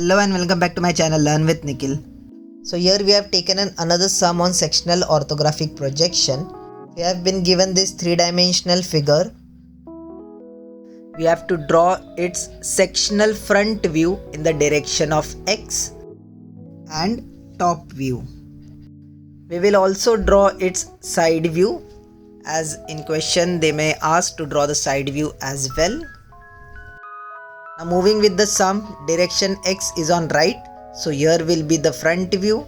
Hello and welcome back to my channel Learn with Nikhil. So here we have taken another sum on sectional orthographic projection. We have been given this three-dimensional figure. We have to draw its sectional front view in the direction of X and top view. We will also draw its side view, as in question they may ask to draw the side view as well. Now moving with the sum, direction X is on right, so here will be the front view,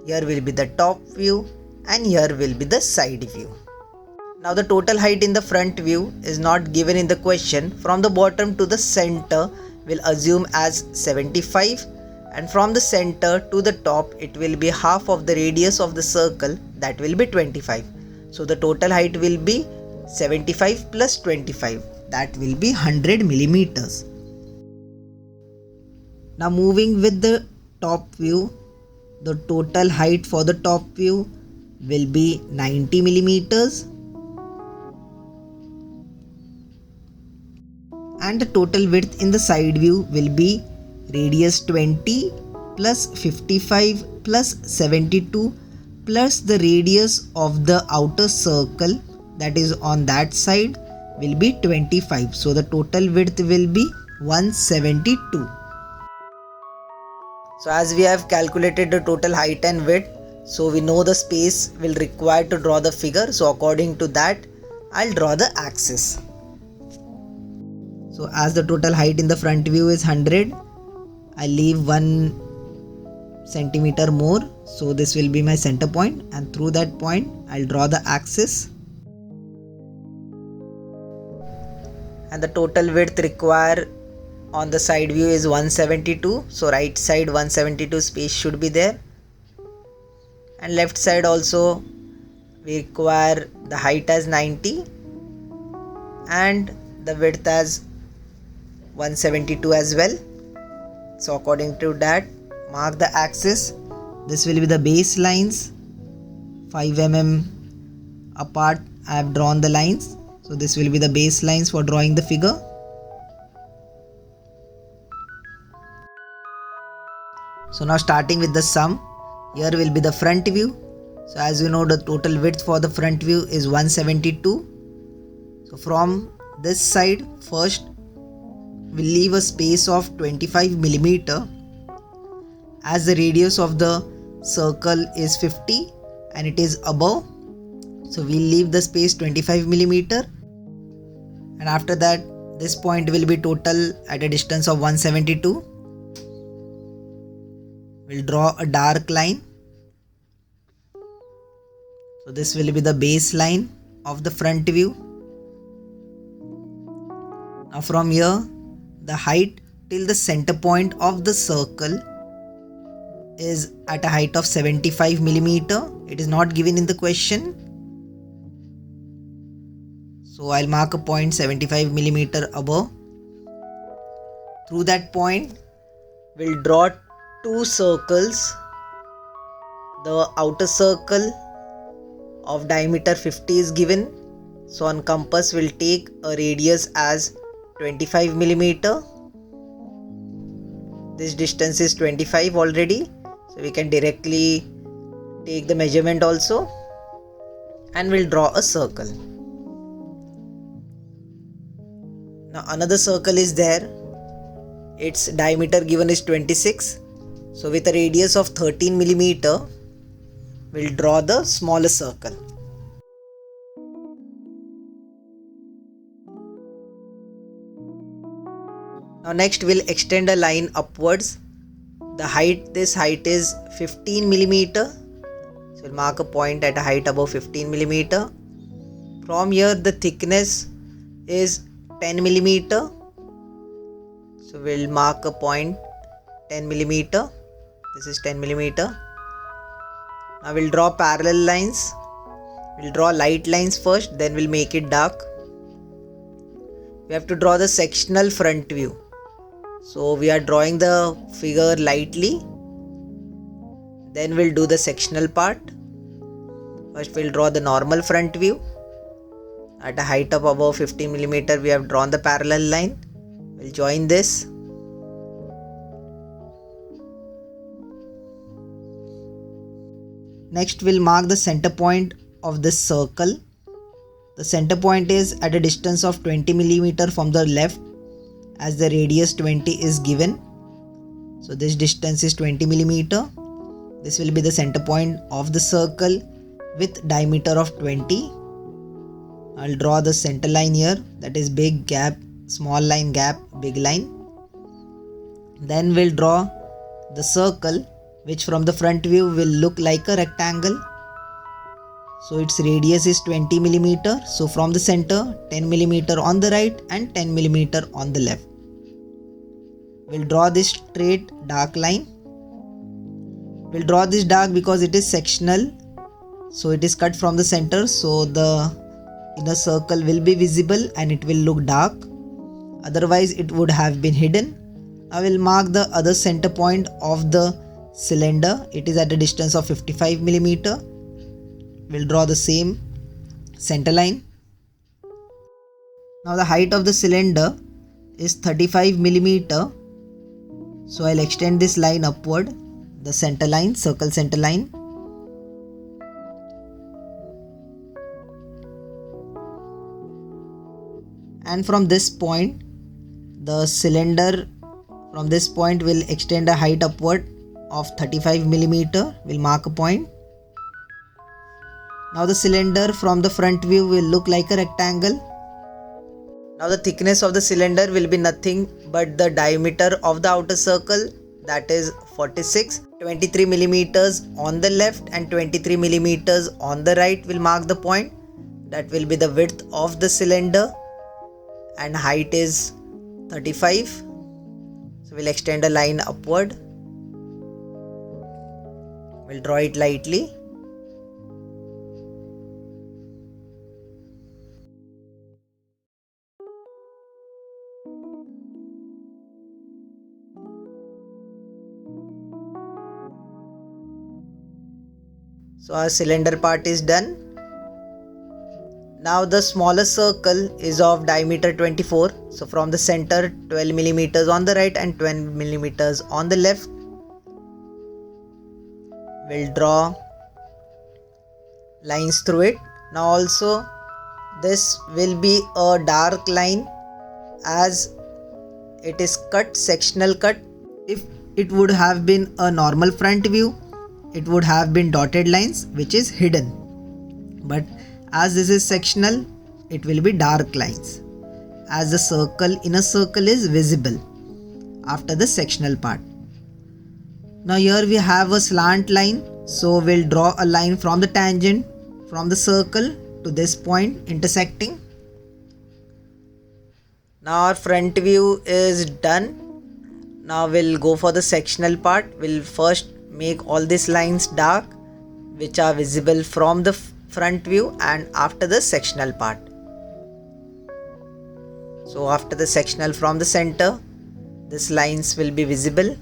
here will be the top view, and here will be the side view. Now the total height in the front view is not given in the question. From the bottom to the center we'll assume as 75, and from the center to the top it will be half of the radius of the circle, that will be 25. So the total height will be 75 plus 25, that will be 100 millimeters. Now moving with the top view, the total height for the top view will be 90 millimeters and the total width in the side view will be radius 20 plus 55 plus 72 plus the radius of the outer circle, that is on that side, will be 25. So the total width will be 172. So as we have calculated the total height and width, so we know the space will require to draw the figure. So according to that, I'll draw the axis. So as the total height in the front view is 100, I leave 1 centimeter more. So this will be my center point, and through that point I'll draw the axis. And the total width required on the side view is 172. So right side 172 space should be there. And left side also we require the height as 90 and the width as 172 as well. So according to that, mark the axis. This will be the base lines, 5 mm apart I have drawn the lines. So this will be the base lines for drawing the figure. So now starting with the sum, here will be the front view. So as you know, the total width for the front view is 172. So from this side first we'll leave a space of 25 millimeter, as the radius of the circle is 50 and it is above. So we'll leave the space 25 millimeter, and after that this point will be total at a distance of 172. We'll draw a dark line. So this will be the baseline of the front view. Now from here, the height till the center point of the circle is at a height of 75 millimeter. It is not given in the question. So I'll mark a point 75 millimeter above. Through that point, we'll draw 2 circles. The outer circle of diameter 50 is given. So on compass we'll take a radius as 25 millimeter. This distance is 25 already. So we can directly take the measurement also, and we'll draw a circle. Now another circle is there. Its diameter given is 26. So with a radius of 13 millimeter, we'll draw the smaller circle. Now next we'll extend a line upwards. The height, this height is 15 millimeter. So we'll mark a point at a height above 15 millimeter. From here the thickness is 10 millimeter. So we'll mark a point 10 millimeter. This is 10 millimeter. Now we'll draw parallel lines. We'll draw light lines first, then we'll make it dark. We have to draw the sectional front view. So we are drawing the figure lightly. Then we'll do the sectional part. First we'll draw the normal front view. At a height of above 50 millimeter, we have drawn the parallel line. We'll join this. Next we'll mark the center point of this circle. The center point is at a distance of 20 mm from the left, as the radius 20 is given. So this distance is 20 mm. This will be the center point of the circle with diameter of 20. I'll draw the center line here, that is big gap, small line, gap, big line. Then we'll draw the circle, which from the front view will look like a rectangle. So its radius is 20 mm. So from the center, 10 mm on the right and 10 mm on the left. We'll draw this straight dark line. We'll draw this dark because it is sectional. So it is cut from the center. So the inner circle will be visible and it will look dark. Otherwise it would have been hidden. I will mark the other center point of the cylinder. It is at a distance of 55 mm. We'll draw the same center line. Now the height of the cylinder is 35 mm. So I'll extend this line upward, the center line, circle center line. And from this point, the cylinder from this point will extend a height upward of 35 mm. We'll mark a point. Now the cylinder from the front view will look like a rectangle. Now the thickness of the cylinder will be nothing but the diameter of the outer circle, that is 46. 23 mm on the left and 23 mm on the right will mark the point. That will be the width of the cylinder, and height is 35. So we'll extend a line upward. We'll draw it lightly. So our cylinder part is done. Now the smaller circle is of diameter 24. So from the center, 12 mm on the right and 12 mm on the left. We'll draw lines through it. Now also this will be a dark line as it is cut, sectional cut. If it would have been a normal front view, it would have been dotted lines which is hidden. But as this is sectional, it will be dark lines, as the circle, inner circle is visible after the sectional part. Now here we have a slant line, so we'll draw a line from the tangent from the circle to this point intersecting. Now our front view is done. Now we'll go for the sectional part. We'll first make all these lines dark which are visible from the front view and after the sectional part. So after the sectional from the center, these lines will be visible.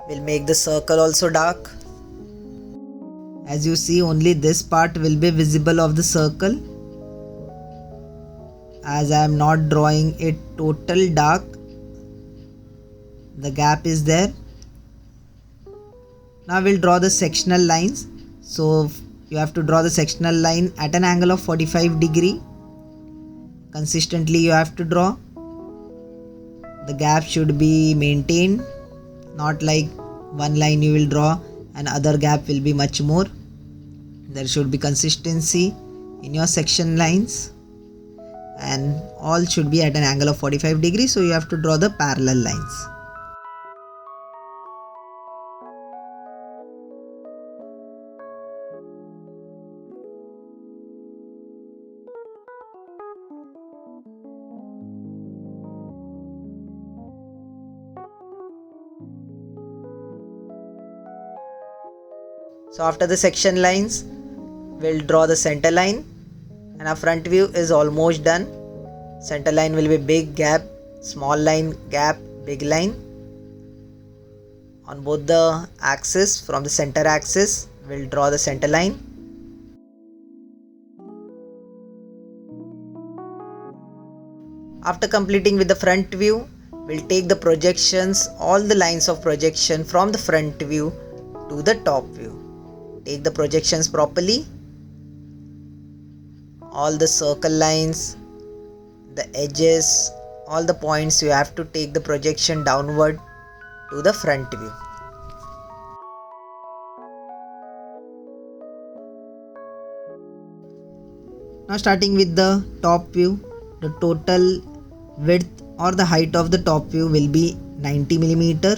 We'll make the circle also dark. As you see, only this part will be visible of the circle, as I am not drawing it total dark. The gap is there. Now we'll draw the sectional lines. So you have to draw the sectional line at an angle of 45 degree. Consistently you have to draw. The gap should be maintained, not like one line you will draw and other gap will be much more. There should be consistency in your section lines, and all should be at an angle of 45 degrees, so you have to draw the parallel lines. So after the section lines, we'll draw the center line, and our front view is almost done. Center line will be big gap, small line gap, big line. On both the axis, from the center axis, we'll draw the center line. After completing with the front view, we'll take the projections, all the lines of projection from the front view to the top view. Take the projections properly. All the circle lines, the edges, all the points, you have to take the projection downward to the front view. Now starting with the top view, the total width or the height of the top view will be 90 millimeter.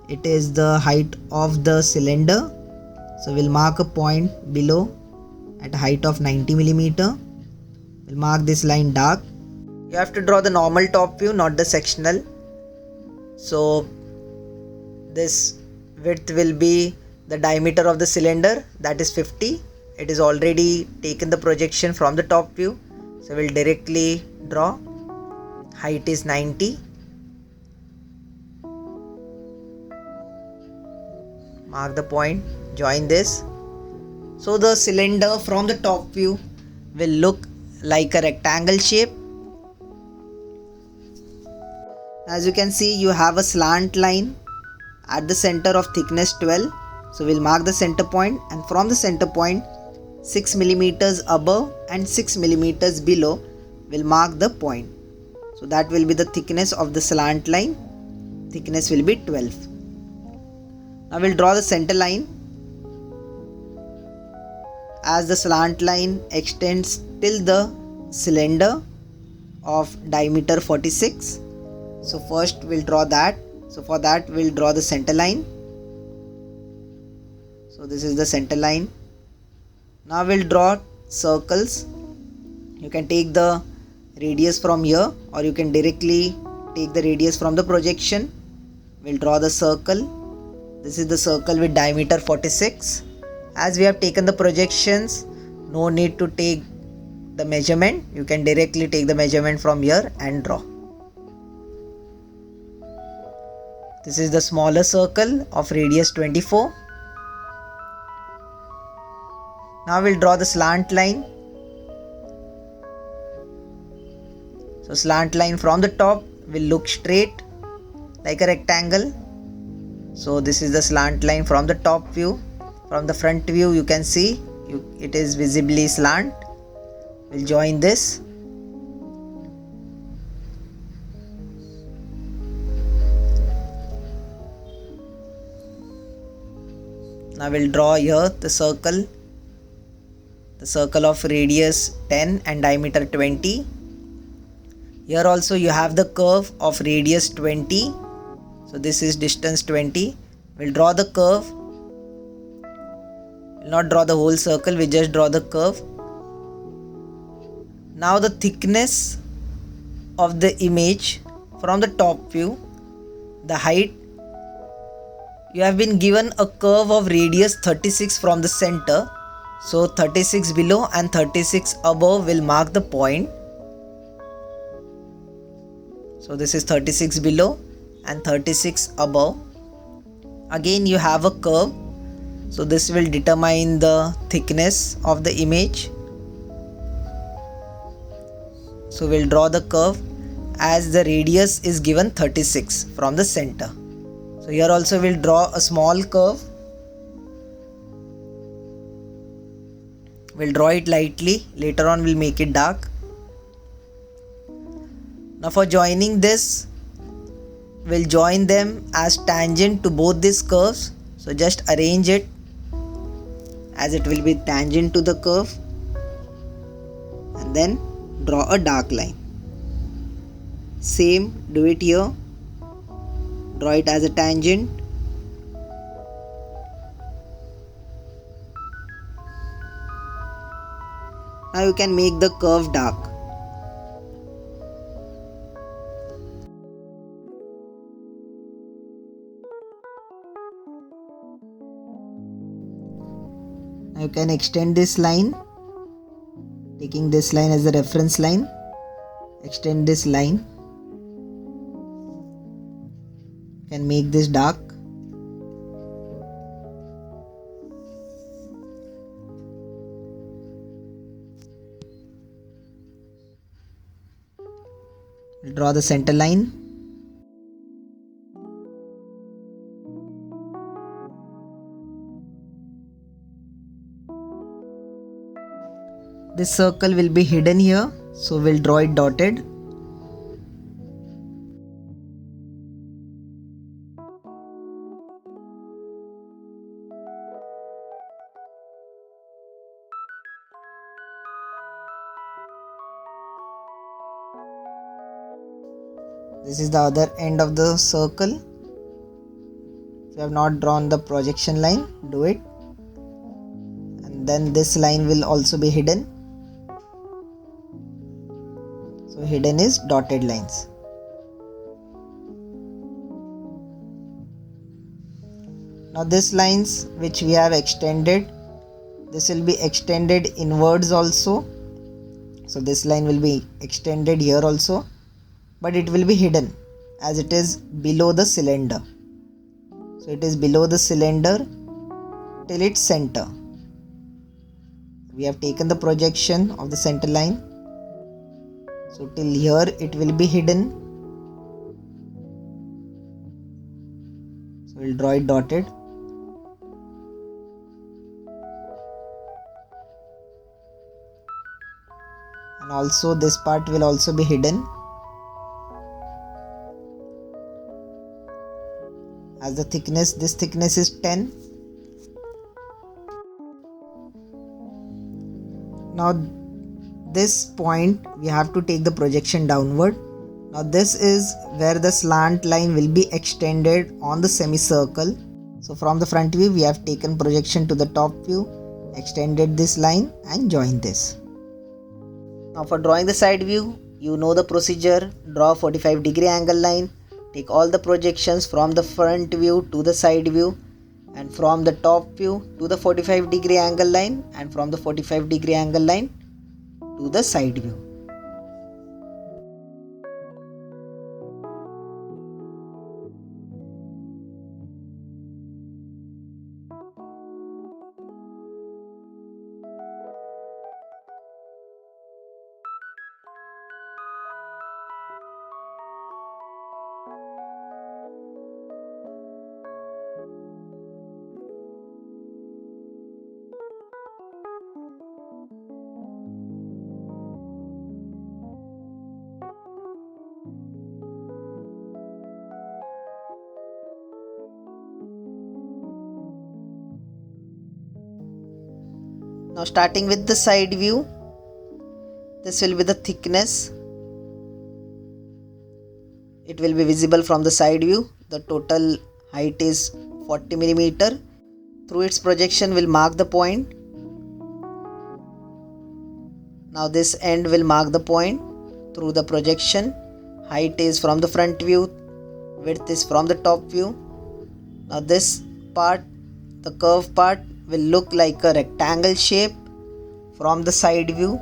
It is the height of the cylinder. So we'll mark a point below at a height of 90 millimeter. We'll mark this line dark. You have to draw the normal top view, not the sectional. So this width will be the diameter of the cylinder, that is 50. It is already taken the projection from the top view. So we'll directly draw. Height is 90. Mark the point, join this. So the cylinder from the top view will look like a rectangle shape. As you can see, you have a slant line at the center of thickness 12. So we'll mark the center point, and from the center point 6 millimeters above and 6 millimeters below we'll mark the point. So that will be the thickness of the slant line. Thickness will be 12. Now we'll draw the center line. As the slant line extends till the cylinder of diameter 46. So first we'll draw that. So for that we'll draw the center line. So this is the center line. Now we'll draw circles. You can take the radius from here, or you can directly take the radius from the projection. We'll draw the circle. This is the circle with diameter 46. As we have taken the projections, no need to take the measurement. You can directly take the measurement from here and draw. This is the smaller circle of radius 24. Now we'll draw the slant line. So slant line from the top will look straight like a rectangle. So this is the slant line from the top view. From the front view you can see it is visibly slant. We'll join this. Now we'll draw here the circle of radius 10 and diameter 20. Here also you have the curve of radius 20. So this is distance 20. We'll draw the curve. We'll not draw the whole circle, we just draw the curve. Now the thickness of the image from the top view, the height, you have been given a curve of radius 36 from the center. So 36 below and 36 above will mark the point. So this is 36 below and 36 above. Again you have a curve. So this will determine the thickness of the image. So we'll draw the curve as the radius is given 36 from the center. So here also we'll draw a small curve. We'll draw it lightly, later on we'll make it dark. Now for joining this, we'll join them as tangent to both these curves. So just arrange it as it will be tangent to the curve, and then draw a dark line. Same, do it here. Draw it as a tangent. Now you can make the curve dark. Now you can extend this line. taking this line as the reference line, extend this line, can make this dark. Draw the center line. This circle will be hidden here, so we'll draw it dotted. This is the other end of the circle. If you have not drawn the projection line, do it. And then this line will also be hidden. So hidden is dotted lines. Now this lines which we have extended, this will be extended inwards also. So this line will be extended here also, but it will be hidden as it is below the cylinder. So it is below the cylinder till its center. We have taken the projection of the center line. So till here it will be hidden. So we'll draw it dotted. And also this part will also be hidden, as the thickness, this thickness is 10. Now this point we have to take the projection downward. Now this is where the slant line will be extended on the semicircle. So from the front view we have taken projection to the top view, extended this line and joined this. Now for drawing the side view, you know the procedure. Draw a 45-degree angle line. Take all the projections from the front view to the side view, and from the top view to the 45-degree angle line, and from the 45-degree angle line to the side view. Now starting with the side view, this will be the thickness. It will be visible from the side view. The total height is 40 mm. Through its projection will mark the point. Now this end will mark the point through the projection. Height is from the front view, width is from the top view. Now this part, the curved part, will look like a rectangle shape from the side view,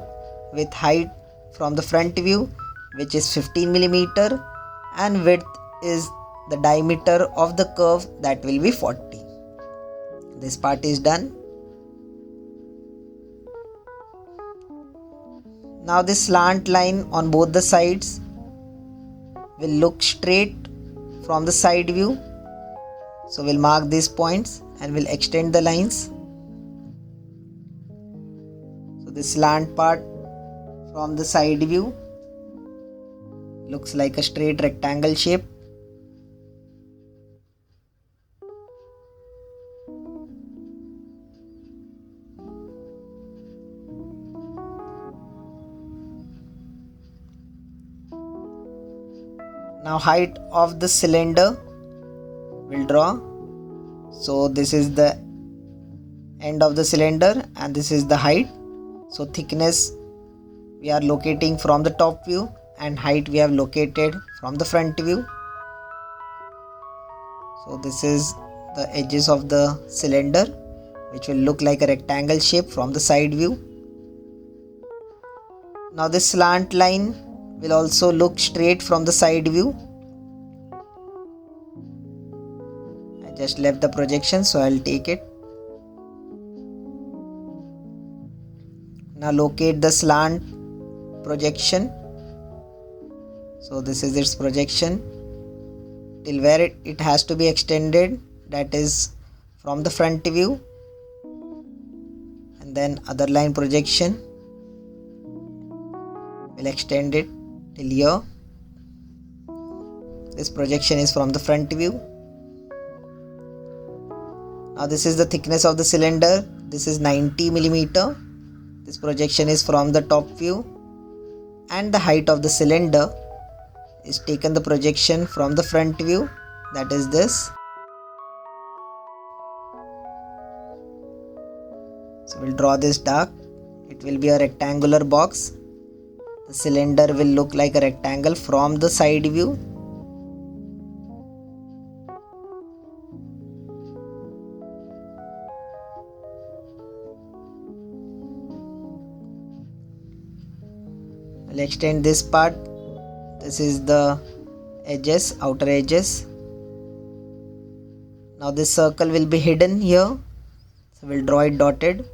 with height from the front view which is 15 mm, and width is the diameter of the curve, that will be 40. This part is done. Now this slant line on both the sides will look straight from the side view. So we'll mark these points and we'll extend the lines. So this slant part from the side view looks like a straight rectangle shape. Now height of the cylinder we'll draw. So this is the end of the cylinder and this is the height. So thickness we are locating from the top view and height we have located from the front view. So this is the edges of the cylinder which will look like a rectangle shape from the side view. Now this slant line will also look straight from the side view. I just left the projection, so I'll take it. Now locate the slant projection. So this is its projection till where it has to be extended, that is from the front view, and then other line projection will extend it till here. This projection is from the front view. Now this is the thickness of the cylinder. This is 90 millimeter. This projection is from the top view, and the height of the cylinder is taken the projection from the front view, that is this. So we'll draw this dark. It will be a rectangular box. The cylinder will look like a rectangle from the side view. I'll extend this part. This is the edges, outer edges. Now this circle will be hidden here, so we'll draw it dotted.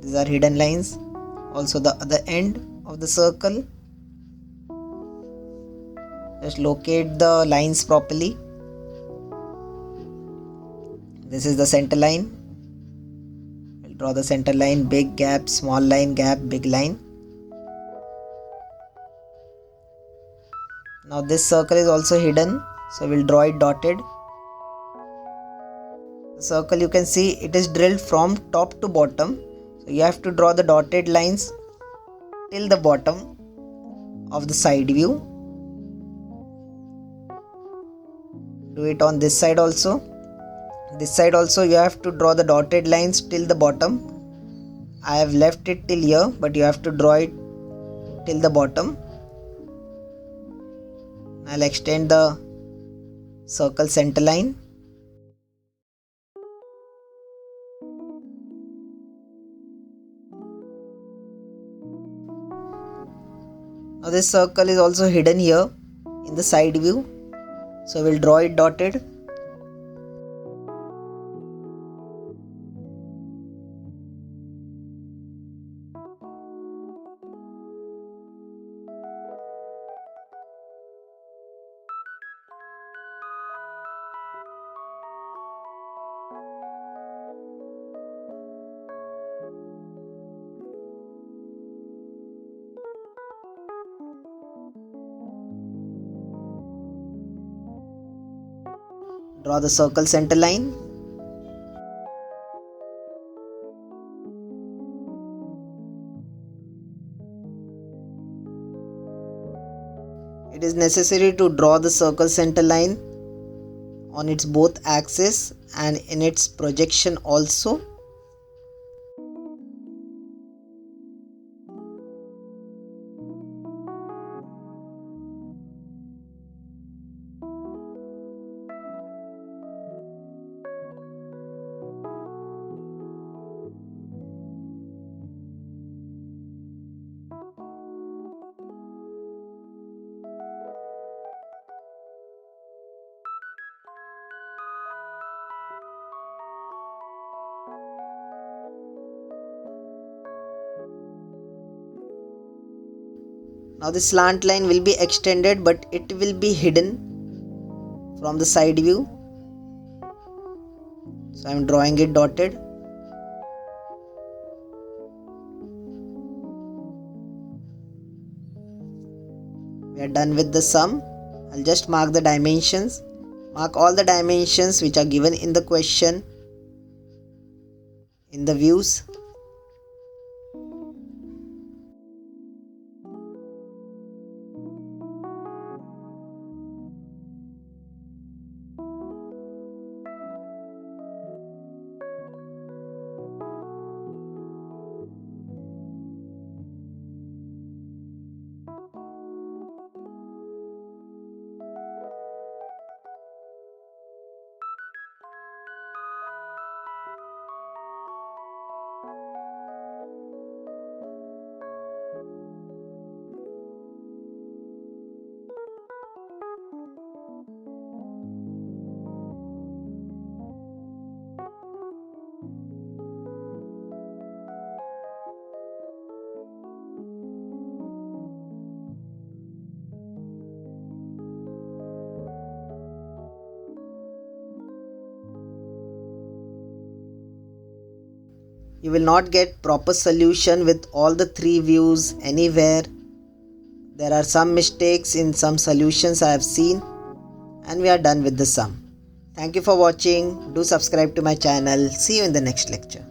These are hidden lines. Also the other end of the circle. Just locate the lines properly. This is the center line. We'll draw the center line, big gap, small line, gap, big line. Now this circle is also hidden, so we'll draw it dotted. The circle, you can see it is drilled from top to bottom, so you have to draw the dotted lines till the bottom of the side view. Do it on this side also. This side also you have to draw the dotted lines till the bottom. I have left it till here, but you have to draw it till the bottom. I'll extend the circle center line. Now this circle is also hidden here in the side view, so we'll draw it dotted. Draw the circle center line. It is necessary to draw the circle center line on its both axes and in its projection also. Now the slant line will be extended, but it will be hidden from the side view. So I am drawing it dotted. We are done with the sum. I'll just mark the dimensions. Mark all the dimensions which are given in the question in the views. You will not get proper solution with all the 3 views anywhere. There are some mistakes in some solutions I have seen, and we are done with the sum. Thank you for watching. Do subscribe to my channel. See you in the next lecture.